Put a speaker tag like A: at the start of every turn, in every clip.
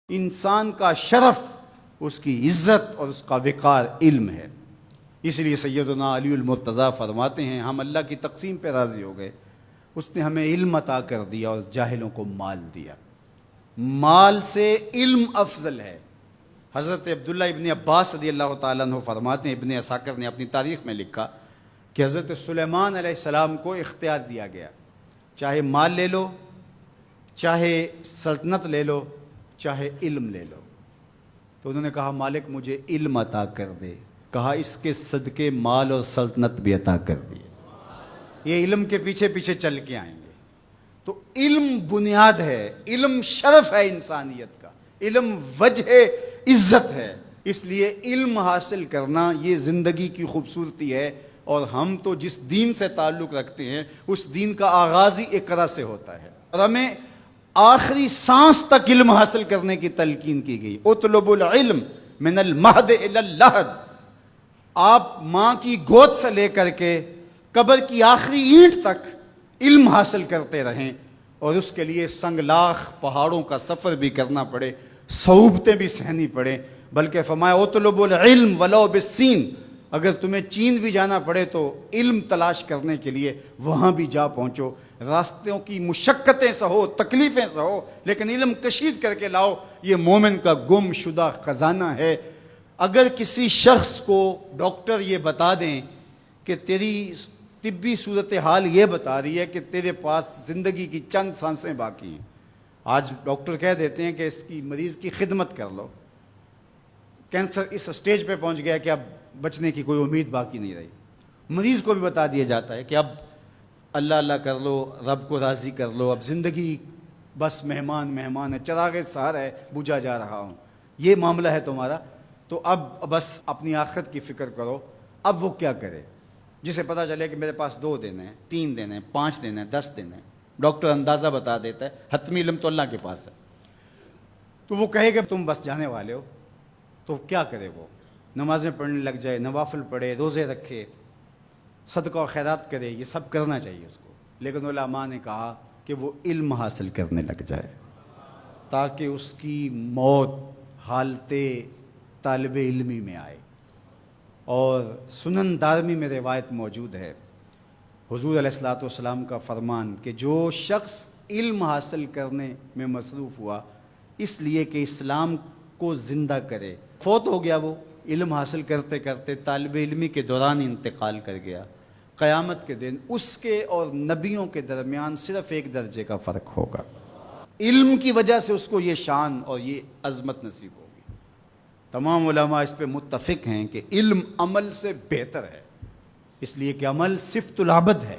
A: انسان کا شرف، اس کی عزت اور اس کا وقار علم ہے۔ اس لیے سیدنا علی المرتضیٰ فرماتے ہیں ہم اللہ کی تقسیم پہ راضی ہو گئے، اس نے ہمیں علم عطا کر دیا اور جاہلوں کو مال دیا۔ مال سے علم افضل ہے۔ حضرت عبداللہ ابن عباس رضی اللہ تعالیٰ عنہ فرماتے ہیں، ابن عساکر نے اپنی تاریخ میں لکھا کہ حضرت سلیمان علیہ السلام کو اختیار دیا گیا، چاہے مال لے لو، چاہے سلطنت لے لو، چاہے علم لے لو۔ تو انہوں نے کہا مالک مجھے علم عطا کر دے، کہا اس کے صدقے مال اور سلطنت بھی عطا کر دی۔ یہ علم کے پیچھے پیچھے چل کے آئیں گے۔ تو علم بنیاد ہے، علم شرف ہے انسانیت کا، علم وجہ عزت ہے۔ اس لیے علم حاصل کرنا یہ زندگی کی خوبصورتی ہے، اور ہم تو جس دین سے تعلق رکھتے ہیں اس دین کا آغاز ہی اقرا سے ہوتا ہے، اور ہمیں آخری سانس تک علم حاصل کرنے کی تلقین کی گئی۔ اطلب العلم من المہد الی اللحد، آپ ماں کی گود سے لے کر کے قبر کی آخری اینٹ تک علم حاصل کرتے رہیں، اور اس کے لیے سنگلاخ پہاڑوں کا سفر بھی کرنا پڑے، صعوبتیں بھی سہنی پڑے، بلکہ فرمایا اطلب العلم ولو بالسین، اگر تمہیں چین بھی جانا پڑے تو علم تلاش کرنے کے لیے وہاں بھی جا پہنچو، راستوں کی مشقتیں سہو، تکلیفیں سہو، لیکن علم کشید کر کے لاؤ۔ یہ مومن کا گم شدہ خزانہ ہے۔ اگر کسی شخص کو ڈاکٹر یہ بتا دیں کہ تیری طبی صورتحال یہ بتا رہی ہے کہ تیرے پاس زندگی کی چند سانسیں باقی ہیں، آج ڈاکٹر کہہ دیتے ہیں کہ اس کی مریض کی خدمت کر لو، کینسر اس سٹیج پہ پہنچ گیا کہ اب بچنے کی کوئی امید باقی نہیں رہی، مریض کو بھی بتا دیا جاتا ہے کہ اب اللہ اللہ کر لو، رب کو راضی کر لو، اب زندگی بس مہمان ہے، چراغ سحر ہے، بجھا جا رہا ہوں، یہ معاملہ ہے تمہارا، تو اب بس اپنی آخرت کی فکر کرو۔ اب وہ کیا کرے جسے پتہ چلے کہ میرے پاس 2 دن ہیں، 3 دن ہیں، 5 دن ہیں، 10 دن ہیں، ڈاکٹر اندازہ بتا دیتا ہے، حتمی علم تو اللہ کے پاس ہے، تو وہ کہے کہ تم بس جانے والے ہو، تو کیا کرے؟ وہ نمازیں پڑھنے لگ جائے، نوافل پڑھے، روزے رکھے، صدقہ و خیرات کرے، یہ سب کرنا چاہیے اس کو، لیکن علماء نے کہا کہ وہ علم حاصل کرنے لگ جائے تاکہ اس کی موت حالت طالب علمی میں آئے۔ اور سنن دارمی میں روایت موجود ہے، حضور علیہ الصلوۃ والسلام کا فرمان کہ جو شخص علم حاصل کرنے میں مصروف ہوا اس لیے کہ اسلام کو زندہ کرے، فوت ہو گیا، وہ علم حاصل کرتے کرتے طالب علمی کے دوران انتقال کر گیا، قیامت کے دن اس کے اور نبیوں کے درمیان صرف 1 درجے کا فرق ہوگا۔ علم کی وجہ سے اس کو یہ شان اور یہ عظمت نصیب ہوگی۔ تمام علماء اس پہ متفق ہیں کہ علم عمل سے بہتر ہے، اس لیے کہ عمل صفت العبد ہے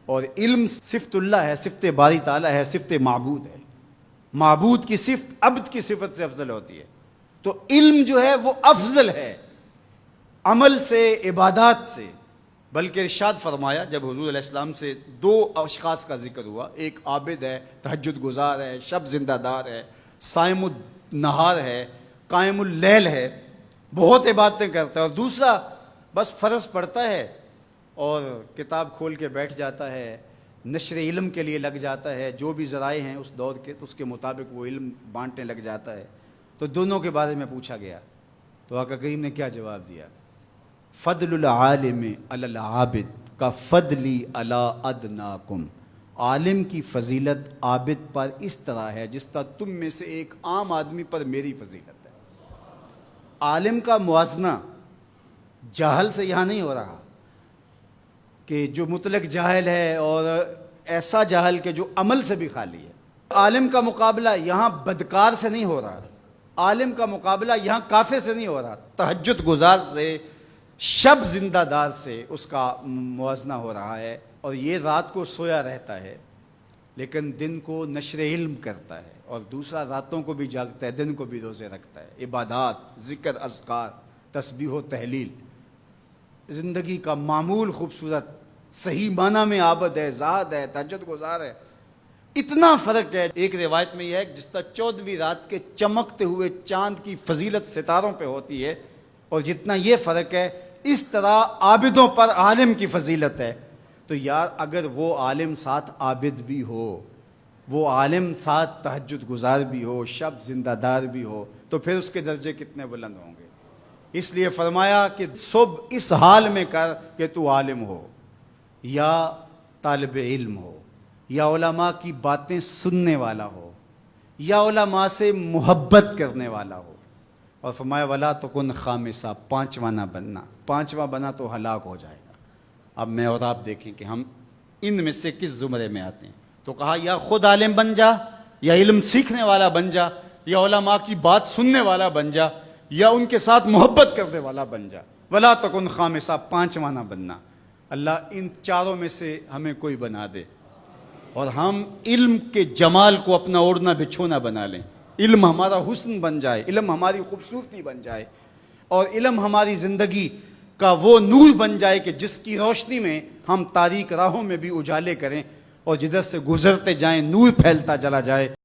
A: اور علم صفت اللہ ہے، صفت باری تعالیٰ ہے، صفت معبود ہے۔ معبود کی صفت عبد کی صفت سے افضل ہوتی ہے، تو علم جو ہے وہ افضل ہے عمل سے، عبادات سے۔ بلکہ ارشاد فرمایا جب حضور علیہ السلام سے 2 اشخاص کا ذکر ہوا، ایک عابد ہے، تہجد گزار ہے، شب زندہ دار ہے، صائم النہار ہے، قائم اللیل ہے، بہت عبادتیں کرتا ہے، اور دوسرا بس فرض پڑھتا ہے اور کتاب کھول کے بیٹھ جاتا ہے، نشر علم کے لیے لگ جاتا ہے، جو بھی ذرائع ہیں اس دور کے اس کے مطابق وہ علم بانٹنے لگ جاتا ہے۔ تو دونوں کے بارے میں پوچھا گیا تو آقا کریم نے کیا جواب دیا؟ فضل العالم علی العابد کا فضلی علی ادناکم، عالم کی فضیلت عابد پر اس طرح ہے جس طرح تم میں سے ایک عام آدمی پر میری فضیلت ہے۔ عالم کا موازنہ جاہل سے یہاں نہیں ہو رہا کہ جو مطلق جاہل ہے اور ایسا جاہل کہ جو عمل سے بھی خالی ہے۔ عالم کا مقابلہ یہاں بدکار سے نہیں ہو رہا، عالم کا مقابلہ یہاں کافر سے نہیں ہو رہا، تہجد گزار سے، شب زندہ دار سے اس کا موازنہ ہو رہا ہے، اور یہ رات کو سویا رہتا ہے لیکن دن کو نشر علم کرتا ہے، اور دوسرا راتوں کو بھی جاگتا ہے، دن کو بھی روزے رکھتا ہے، عبادات، ذکر، اذکار، تسبیح و تحلیل، زندگی کا معمول خوبصورت، صحیح معنی میں عابد ہے، زاہد ہے، تہجد گزار ہے۔ اتنا فرق ہے، ایک روایت میں یہ ہے جس طرح 14ویں رات کے چمکتے ہوئے چاند کی فضیلت ستاروں پہ ہوتی ہے، اور جتنا یہ فرق ہے اس طرح عابدوں پر عالم کی فضیلت ہے۔ تو یار اگر وہ عالم ساتھ عابد بھی ہو، وہ عالم ساتھ تہجد گزار بھی ہو، شب زندہ دار بھی ہو، تو پھر اس کے درجے کتنے بلند ہوں گے۔ اس لیے فرمایا کہ صبح اس حال میں کر کہ تو عالم ہو یا طالب علم ہو یا علماء کی باتیں سننے والا ہو یا علماء سے محبت کرنے والا ہو۔ اور فرمایا ولا تکن خامسہ، پانچواں نہ بننا، پانچواں بنا تو ہلاک ہو جائے گا۔ اب میں اور آپ دیکھیں کہ ہم ان میں سے کس زمرے میں آتے ہیں۔ تو کہا یا خود عالم بن جا، یا علم سیکھنے والا بن جا، یا علماء کی بات سننے والا بن جا، یا ان کے ساتھ محبت کرنے والا بن جا۔ ولا تکن خامسہ، پانچواں نہ بننا۔ اللہ ان چاروں میں سے ہمیں کوئی بنا دے، اور ہم علم کے جمال کو اپنا اوڑھنا بچھونا بنا لیں۔ علم ہمارا حسن بن جائے، علم ہماری خوبصورتی بن جائے، اور علم ہماری زندگی کا وہ نور بن جائے کہ جس کی روشنی میں ہم تاریک راہوں میں بھی اجالے کریں، اور جدھر سے گزرتے جائیں نور پھیلتا چلا جائے۔